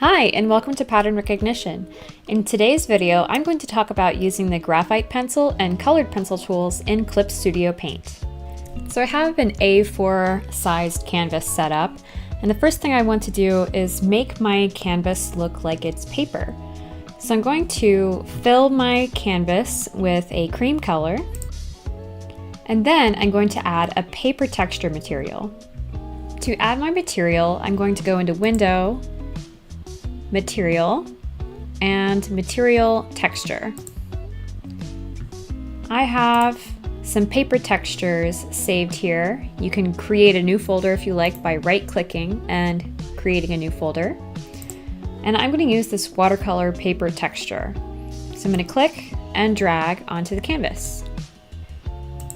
Hi, and welcome to Pattern Recognition. In today's video, I'm going to talk about using the graphite pencil and colored pencil tools in Clip Studio Paint. So I have an A4 sized canvas set up, and the first thing I want to do is make my canvas look like it's paper. So I'm going to fill my canvas with a cream color, and then I'm going to add a paper texture material. To add my material, I'm going to go into Window, Material, and Material Texture. I have some paper textures saved here. You can create a new folder if you like by right-clicking and creating a new folder. And I'm going to use this watercolor paper texture. So I'm going to click and drag onto the canvas.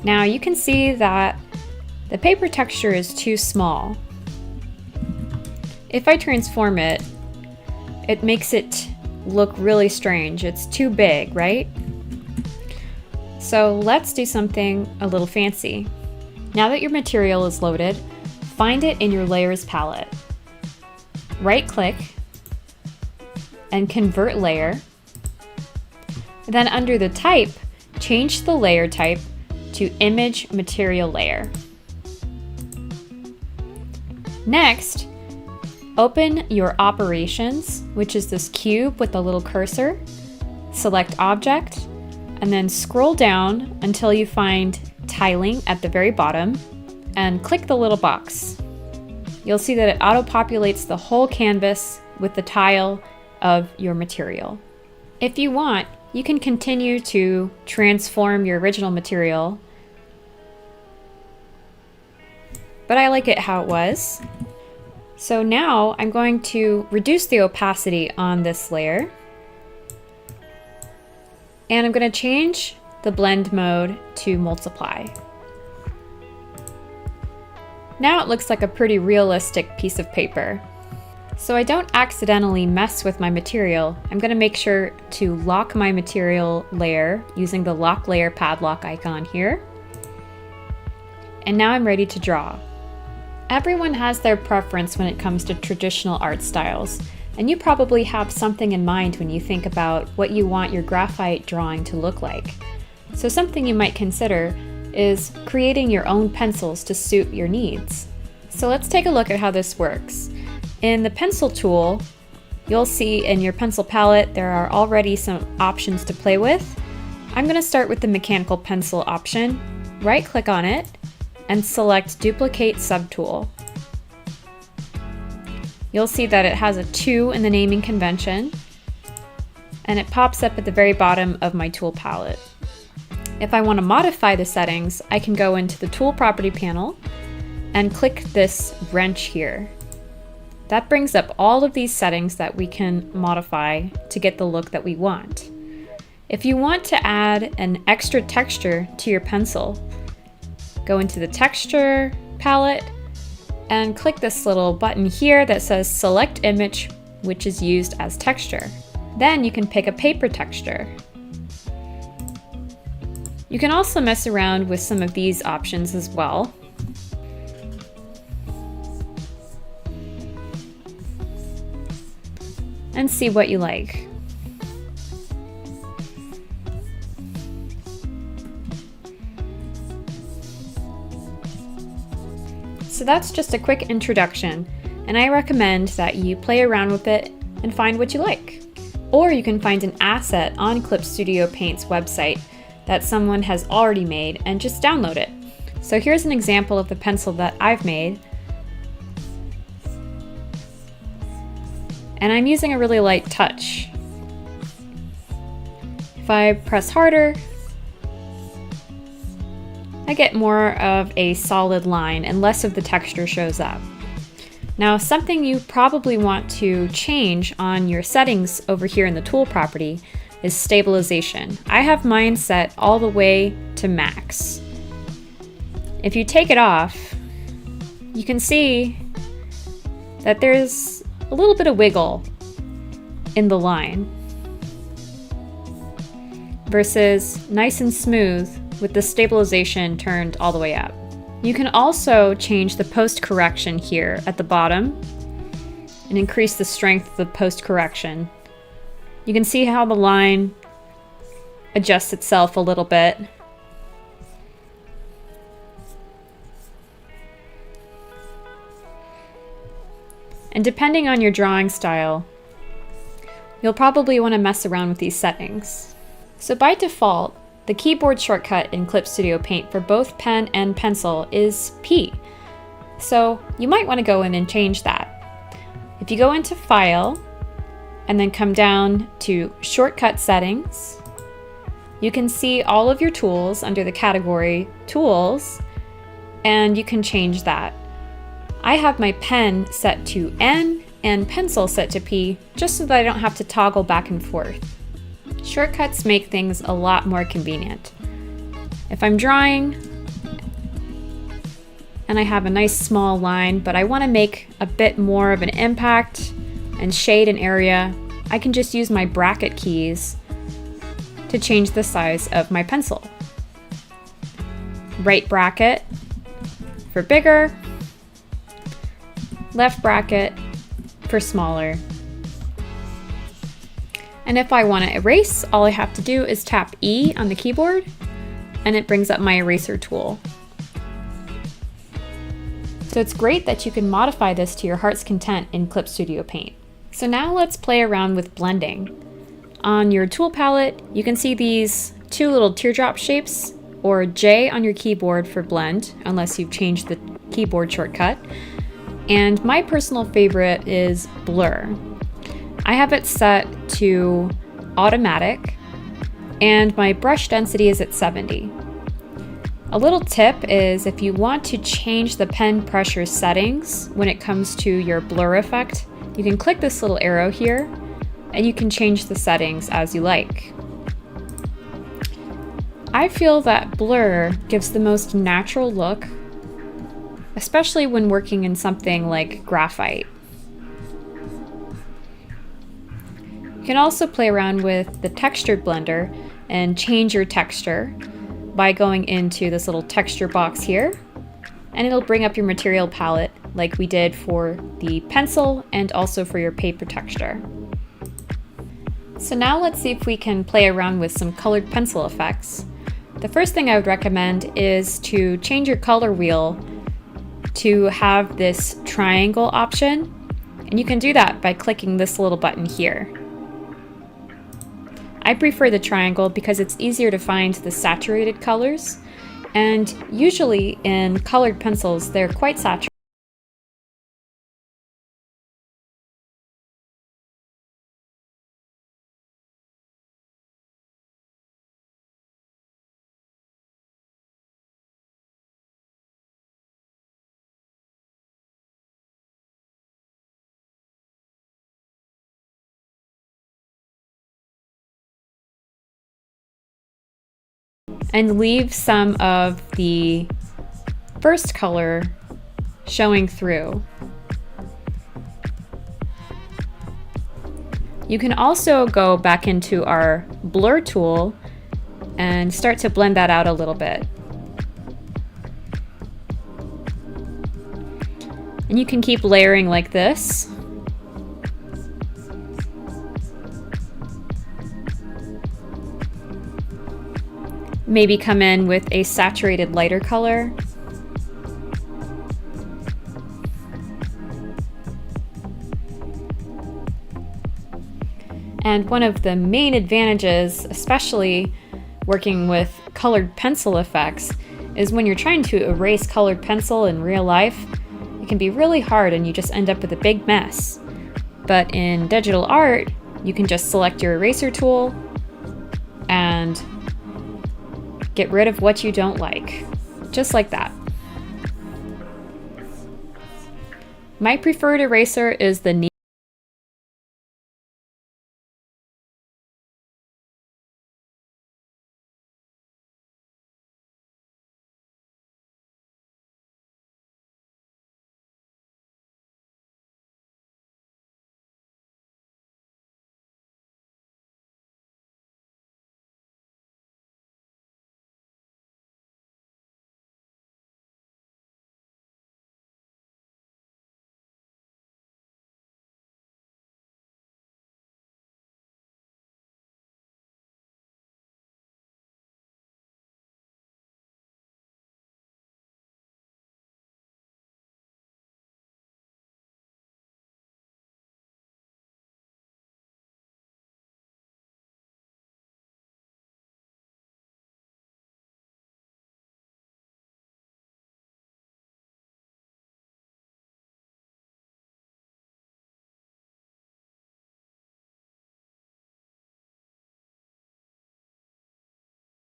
Now you can see that the paper texture is too small. If I transform it, it makes it look really strange. It's too big, right? So let's do something a little fancy. Now that your material is loaded, find it in your layers palette. Right-click and convert layer. Then under the type, change the layer type to Image Material Layer. Next, open your Operations, which is this cube with the little cursor. Select Object, and then scroll down until you find Tiling at the very bottom, and click the little box. You'll see that it auto-populates the whole canvas with the tile of your material. If you want, you can continue to transform your original material, but I like it how it was. So now I'm going to reduce the opacity on this layer, and I'm going to change the blend mode to multiply. Now it looks like a pretty realistic piece of paper. So I don't accidentally mess with my material, I'm going to make sure to lock my material layer using the lock layer padlock icon here. And now I'm ready to draw. Everyone has their preference when it comes to traditional art styles, and you probably have something in mind when you think about what you want your graphite drawing to look like. So something you might consider is creating your own pencils to suit your needs. So let's take a look at how this works. In the pencil tool, you'll see in your pencil palette there are already some options to play with. I'm going to start with the mechanical pencil option. Right-click on it and select Duplicate Subtool. You'll see that it has a 2 in the naming convention, and it pops up at the very bottom of my tool palette. If I want to modify the settings, I can go into the Tool Property panel and click this wrench here. That brings up all of these settings that we can modify to get the look that we want. If you want to add an extra texture to your pencil, go into the Texture palette and click this little button here that says Select Image, which is used as texture. Then you can pick a paper texture. You can also mess around with some of these options as well. And see what you like. So that's just a quick introduction, and I recommend that you play around with it and find what you like. Or you can find an asset on Clip Studio Paint's website that someone has already made and just download it. So here's an example of the pencil that I've made. And I'm using a really light touch. If I press harder, I get more of a solid line and less of the texture shows up. Now, something you probably want to change on your settings over here in the tool property is stabilization. I have mine set all the way to max. If you take it off, you can see that there's a little bit of wiggle in the line versus nice and smooth with the stabilization turned all the way up. You can also change the post correction here at the bottom and increase the strength of the post-correction. You can see how the line adjusts itself a little bit. And depending on your drawing style, you'll probably want to mess around with these settings. So by default, the keyboard shortcut in Clip Studio Paint for both pen and pencil is P. So you might want to go in and change that. If you go into File, and then come down to Shortcut Settings, you can see all of your tools under the category Tools, and you can change that. I have my pen set to N and pencil set to P, just so that I don't have to toggle back and forth. Shortcuts make things a lot more convenient. If I'm drawing and I have a nice small line, but I want to make a bit more of an impact and shade an area, I can just use my bracket keys to change the size of my pencil. Right bracket for bigger, left bracket for smaller. And if I want to erase, all I have to do is tap E on the keyboard and it brings up my eraser tool. So it's great that you can modify this to your heart's content in Clip Studio Paint. So now let's play around with blending. On your tool palette, you can see these two little teardrop shapes, or J on your keyboard for blend, unless you've changed the keyboard shortcut. And my personal favorite is blur. I have it set to automatic, and my brush density is at 70. A little tip is if you want to change the pen pressure settings when it comes to your blur effect, you can click this little arrow here, and you can change the settings as you like. I feel that blur gives the most natural look, especially when working in something like graphite. You can also play around with the textured blender and change your texture by going into this little texture box here, and it'll bring up your material palette like we did for the pencil and also for your paper texture. So now let's see if we can play around with some colored pencil effects. The first thing I would recommend is to change your color wheel to have this triangle option, and you can do that by clicking this little button here. I prefer the triangle because it's easier to find the saturated colors, and usually in colored pencils they're quite saturated. And leave some of the first color showing through. You can also go back into our blur tool and start to blend that out a little bit. And you can keep layering like this. Maybe come in with a saturated lighter color. And one of the main advantages, especially working with colored pencil effects, is when you're trying to erase colored pencil in real life, it can be really hard and you just end up with a big mess. But in digital art, you can just select your eraser tool and get rid of what you don't like, just like that. My preferred eraser is the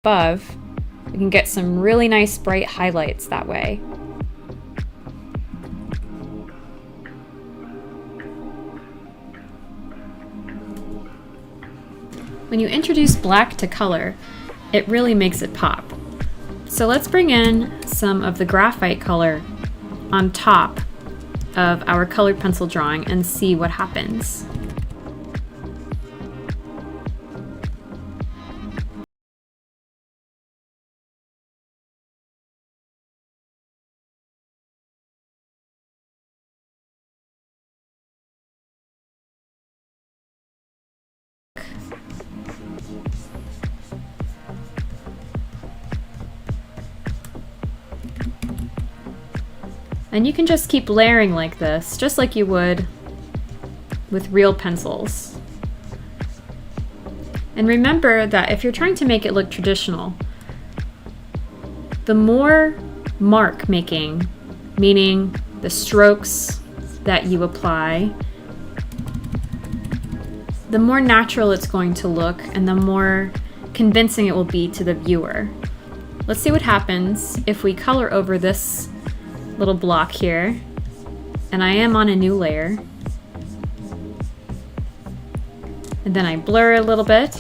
above, we can get some really nice bright highlights that way. When you introduce black to color, it really makes it pop. So let's bring in some of the graphite color on top of our colored pencil drawing and see what happens. And you can just keep layering like this, just like you would with real pencils. And remember that if you're trying to make it look traditional, the more mark making, meaning the strokes that you apply, the more natural it's going to look and the more convincing it will be to the viewer. Let's see what happens if we color over this little block here, and I am on a new layer, and then I blur a little bit,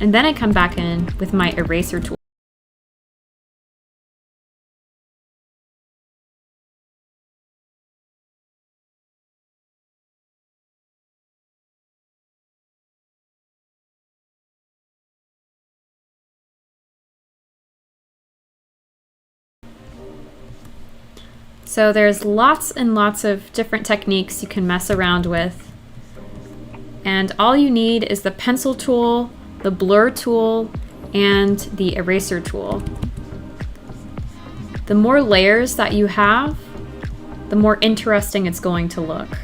and then I come back in with my eraser tool. So there's lots and lots of different techniques you can mess around with. And all you need is the pencil tool, the blur tool, and the eraser tool. The more layers that you have, the more interesting it's going to look.